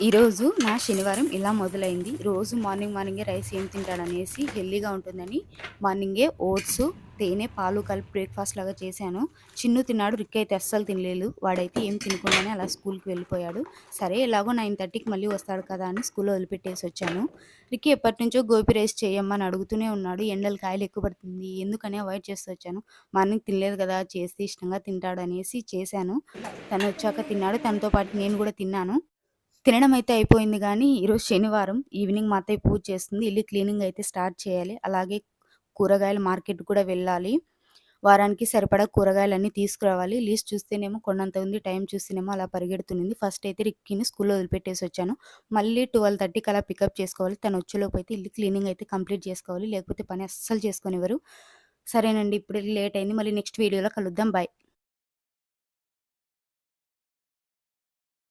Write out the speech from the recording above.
ఈరోజు నా శనివారం ఇలా మొదలైంది. రోజు మార్నింగే రైస్ ఏం తింటాడనేసి హెల్తీగా ఉంటుందని మార్నింగే ఓట్స్, తేనె, పాలు కలిపి బ్రేక్‌ఫాస్ట్ లాగా చేశాను. చిన్ను తిన్నాడు. రిక్ అయితే అస్సలు తినలేదు. వాడైతే ఏం తినకుండానే అలా స్కూల్‌కి వెళ్ళిపోయాడు. సరే ఎలాగో 9:30కి మళ్ళీ వస్తాడు కదా అని స్కూల్‌లో వదిలిపెట్టేసొచ్చాను. రిక్కీ ఎప్పటినుంచో గోబీ రైస్ చెయ్యమ్మా అని అడుగుతూనే ఉన్నాడు. ఎండలు కాయలు ఎక్కువ పడుతుంది. ఎందుకని అవాయిడ్ చేస్తూ వచ్చాను. మార్నింగ్ తినలేదు కదా! చేస్తే ఇష్టంగా తింటాడనేసి చేశాను. తనొచ్చాక తిన్నాడు. తనతో పాటు నేను కూడా తిన్నాను. తినడం అయితే అయిపోయింది గానీ, ఈరోజు శనివారం ఈవినింగ్ మా అత్తయ్య పూజ చేస్తుంది. ఇల్లు క్లీనింగ్ అయితే స్టార్ట్ చేయాలి. అలాగే కూరగాయల మార్కెట్‌కి కూడా వెళ్ళాలి. వారానికి సరిపడా కూరగాయలన్నీ తీసుకురావాలి. లిస్ట్ చూస్తేనేమో కొండంత ఉంది. టైం చూస్తేనేమో అలా పరిగెడుతుంది. ఫస్ట్ అయితే రిక్కీని స్కూల్‌లో వదిలిపెట్టేసొచ్చాను. మళ్ళీ 12:30కి అలా పికప్ చేసుకోవాలి. తనొచ్చేలోపు అయితే ఇల్లు క్లీనింగ్ అయితే కంప్లీట్ చేసుకోవాలి. లేకపోతే పని అస్సలు చేసుకోనివ్వరు. సరేనండి. ఇప్పుడే లేట్ అయింది. మళ్ళీ నెక్స్ట్ వీడియోలో కలుద్దాం. బాయ్.